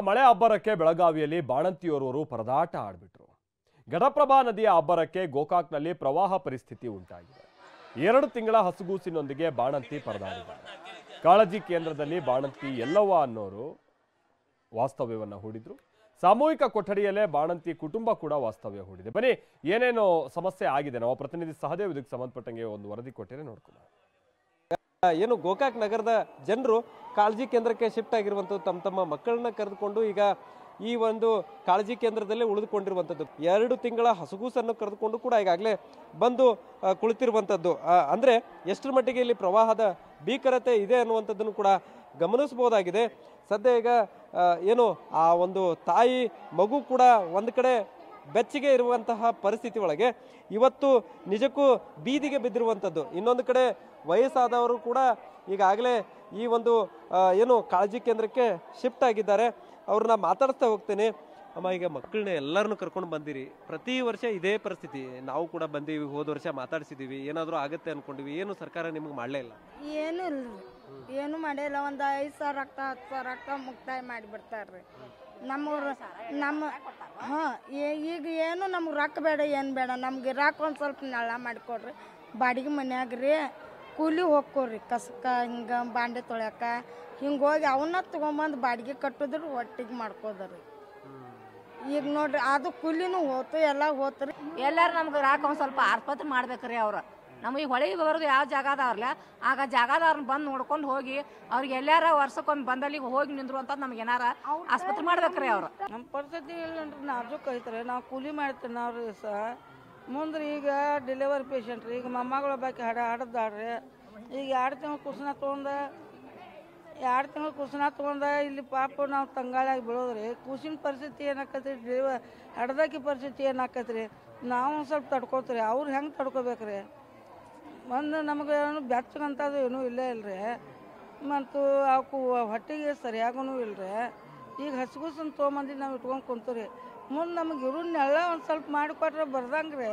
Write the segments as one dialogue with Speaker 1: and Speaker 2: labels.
Speaker 1: ಮಳೆ ಅಬ್ಬರಕ್ಕೆ ಬೆಳಗಾವಿಯಲ್ಲಿ ಬಾಣಂತಿಯೋರ್ವರು ಪರದಾಟ ಆಡ್ಬಿಟ್ರು. ಘಟಪ್ರಭಾ ನದಿಯ ಅಬ್ಬರಕ್ಕೆ ಗೋಕಾಕ್ನಲ್ಲಿ ಪ್ರವಾಹ ಪರಿಸ್ಥಿತಿ ಉಂಟಾಗಿದೆ. 2 ತಿಂಗಳ ಹಸುಗೂಸಿನೊಂದಿಗೆ ಬಾಣಂತಿ ಪರದಾಡಿದ್ದಾರೆ. ಕಾಳಜಿ ಕೇಂದ್ರದಲ್ಲಿ ಬಾಣಂತಿ ಎಲ್ಲವ್ವ ಅನ್ನೋರು ವಾಸ್ತವ್ಯವನ್ನ ಹೂಡಿದ್ರು. ಸಾಮೂಹಿಕ ಕೊಠಡಿಯಲ್ಲೇ ಬಾಣಂತಿ ಕುಟುಂಬ ಕೂಡ ವಾಸ್ತವ್ಯ ಹೂಡಿದೆ. ಬನ್ನಿ ಏನೇನು ಸಮಸ್ಯೆ ಆಗಿದೆ ನಾವು ಪ್ರತಿನಿಧಿ ಸಹದೇವ್ ಇದಕ್ಕೆ ಸಂಬಂಧಪಟ್ಟಂಗೆ ಒಂದು ವರದಿ ಕೊಟ್ಟಿರೆ ನೋಡ್ಕೊಳ್ಳೋಣ.
Speaker 2: ಏನು ಗೋಕಾಕ್ ನಗರದ ಜನರು ಕಾಳಜಿ ಕೇಂದ್ರಕ್ಕೆ ಶಿಫ್ಟ್ ಆಗಿರುವಂಥದ್ದು, ತಮ್ಮ ಮಕ್ಕಳನ್ನ ಕರೆದುಕೊಂಡು ಈಗ ಈ ಒಂದು ಕಾಳಜಿ ಕೇಂದ್ರದಲ್ಲೇ ಉಳಿದುಕೊಂಡಿರುವಂಥದ್ದು. 2 ತಿಂಗಳ ಹಸುಗೂಸನ್ನು ಕರೆದುಕೊಂಡು ಕೂಡ ಈಗಾಗಲೇ ಬಂದು ಕುಳಿತಿರುವಂಥದ್ದು. ಅಂದರೆ ಎಷ್ಟರ ಮಟ್ಟಿಗೆ ಇಲ್ಲಿ ಪ್ರವಾಹದ ಭೀಕರತೆ ಇದೆ ಅನ್ನುವಂಥದ್ದನ್ನು ಕೂಡ ಗಮನಿಸಬಹುದಾಗಿದೆ. ಸದ್ಯ ಈಗ ಏನು ಆ ಒಂದು ತಾಯಿ ಮಗು ಕೂಡ ಒಂದು ಕಡೆ ಬೆಚ್ಚಗೆ ಇರುವಂತಹ ಪರಿಸ್ಥಿತಿ ಒಳಗೆ ಇವತ್ತು ನಿಜಕ್ಕೂ ಬೀದಿಗೆ ಬಿದ್ದಿರುವಂಥದ್ದು. ಇನ್ನೊಂದು ಕಡೆ ವಯಸ್ಸಾದವರು ಕೂಡ ಈಗಾಗಲೇ ಈ ಒಂದು ಏನು ಕಾಳಜಿ ಕೇಂದ್ರಕ್ಕೆ ಶಿಫ್ಟ್ ಆಗಿದ್ದಾರೆ. ಅವ್ರನ್ನ ಮಾತಾಡಿಸ್ತಾ ಹೋಗ್ತೇನೆ. ಅಮ್ಮ, ಈಗ ಮಕ್ಕಳನ್ನ ಎಲ್ಲರನ್ನು ಕರ್ಕೊಂಡು ಬಂದಿರಿ, ಪ್ರತಿ ವರ್ಷ ಇದೇ ಪರಿಸ್ಥಿತಿ. ನಾವು ಕೂಡ ಬಂದೀವಿ, ಹೋದ ವರ್ಷ ಮಾತಾಡ್ಸಿದೀವಿ, ಏನಾದರೂ ಆಗುತ್ತೆ ಅನ್ಕೊಂಡಿವಿ. ಏನು ಸರ್ಕಾರ ನಿಮ್ಗೆ ಮಾಡಲೇ ಇಲ್ಲ?
Speaker 3: ಏನು ಇಲ್ರಿ, ಏನು ಮಾಡಿಲ್ಲ. ಒಂದು 5,000 ರೊಕ್ಕ 10,000 ರೊಕ್ಕ ಮುಕ್ತಾಯ ಮಾಡಿಬಿಡ್ತಾರ್ರಿ ನಮ್ಮೂರು. ಈಗ ಏನು ನಮ್ಗೆ ರೊಕ್ಕ ಬೇಡ, ಏನು ಬೇಡ, ನಮ್ಗೆ ಇರಾಕ ಒಂದು ಸ್ವಲ್ಪ ನೆಳ ಮಾಡಿಕೊಡ್ರಿ. ಬಾಡಿಗೆ ಮನ್ಯಾಗ್ರಿ ಕೂಲಿ ಹೋಗ್ಕೋರಿ, ಕಸಕ್ಕ ಹಿಂಗೆ ಬಾಂಡೆ ತೊಳ್ಯಾಕ ಹಿಂಗೆ ಹೋಗಿ ಅವನ್ನ ತೊಗೊಂಬಂದು ಬಾಡಿಗೆ ಕಟ್ಟಿದ್ರು ಒಟ್ಟಿಗೆ ಮಾಡ್ಕೋದ್ರಿ. ಈಗ ನೋಡ್ರಿ ಅದು ಕೂಲಿನೂ ಹೋತು, ಎಲ್ಲ ಹೋತ್ರಿ.
Speaker 4: ಎಲ್ಲಾರು ನಮ್ಗೆ ರಾಕ ಒಂದು ಸ್ವಲ್ಪ ಆಸ್ಪತ್ರೆ ಮಾಡ್ಬೇಕ್ರಿ. ಅವ್ರು ನಮಗೆ ಹೊಳಿಗೆ ಬರೋದು ಯಾವ ಜಾಗ ಅದಾವ್ರಲ್ಲ, ಆಗ ಜಾಗದವ್ರನ್ನ ಬಂದು ನೋಡ್ಕೊಂಡು ಹೋಗಿ ಅವ್ರಿಗೆ ಎಲ್ಲಾರ ವರ್ಷಕ್ಕೊಮ್ಮೆ ಬಂದಲ್ಲಿ ಹೋಗಿ ನಿಂದ್ರು ಅಂತ ನಮ್ಗೆ ಏನಾರ ಆಸ್ಪತ್ರೆ ಮಾಡ್ಬೇಕ್ರಿ. ಅವ್ರು
Speaker 5: ನಮ್ಮ ಪರಿಸ್ಥಿತಿ ಇಲ್ಲನ್ರಿ, ನಾಜೂಕ್ ಐತ್ರಿ. ನಾವು ಕೂಲಿ ಮಾಡ್ತೀವಿ ನಾವ್ರಿ ಸಹ. ಮುಂದ್ರಿ ಈಗ ಡೆಲಿವರಿ ಪೇಷಂಟ್ ರೀ, ಈಗ ಮೊಮ್ಮಗಳು ಬಾಕಿ ಹಡದಾಡ್ರಿ. ಈಗ 2 ತಿಂಗಳು ಕುಸನ ತೊಗೊಂಡ ಇಲ್ಲಿ ಪಾಪ ನಾವು ತಂಗಾಳಿಯಾಗಿ ಬೀಳೋದ್ರಿ. ಕೂಸಿನ ಪರಿಸ್ಥಿತಿ ಏನಾಕತ್ರಿ, ಹಡ್ದಾಕಿ ಪರಿಸ್ಥಿತಿ ಏನಾಕತ್ರಿ. ನಾವು ಒಂದು ಸ್ವಲ್ಪ ತಡ್ಕೋತೀರಿ, ಅವ್ರು ಹೆಂಗೆ ತಡ್ಕೋಬೇಕ್ರಿ? ಒಂದು ನಮಗೆ ಏನು ಬೆಚ್ಚಗಂತದು ಏನೂ ಇಲ್ಲೇ ಇಲ್ಲರಿ. ಮತ್ತು ಅವಕ್ಕೂ ಹೊಟ್ಟೆಗೆ ಸರಿಯಾಗೂ ಇಲ್ಲರಿ. ಈಗ ಹಸುಗೂಸನ್ನು ತೊಗೊಂಬಂದು ನಾವು ಇಟ್ಕೊಂಡು ಕುಂತೀರಿ. ಮುಂದೆ ನಮಗೆ ಇವ್ರನ್ನೆಲ್ಲ ಒಂದು ಸ್ವಲ್ಪ ಮಾಡಿಕೊಟ್ರೆ ಬರ್ದಂಗ್ರಿ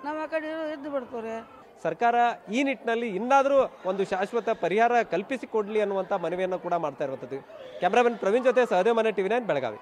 Speaker 5: ನಾವು ಆ ಕಡೆ ಇದ್ದು ಬಿಡ್ತೀವಿ.
Speaker 2: ಸರ್ಕಾರ ಈ ನಿಟ್ಟಿನಲ್ಲಿ ಇನ್ನಾದರೂ ಒಂದು ಶಾಶ್ವತ ಪರಿಹಾರ ಕಲ್ಪಿಸಿಕೊಡ್ಲಿ ಅನ್ನುವಂಥ ಮನವಿಯನ್ನು ಕೂಡ ಮಾಡ್ತಾ ಇರುವಂಥದ್ದು. ಕ್ಯಾಮ್ರಾಮನ್ ಪ್ರವೀಣ್ ಜೊತೆ ಸಹದೇವ್ ಮನೆ, TV9 ಬೆಳಗಾವಿ.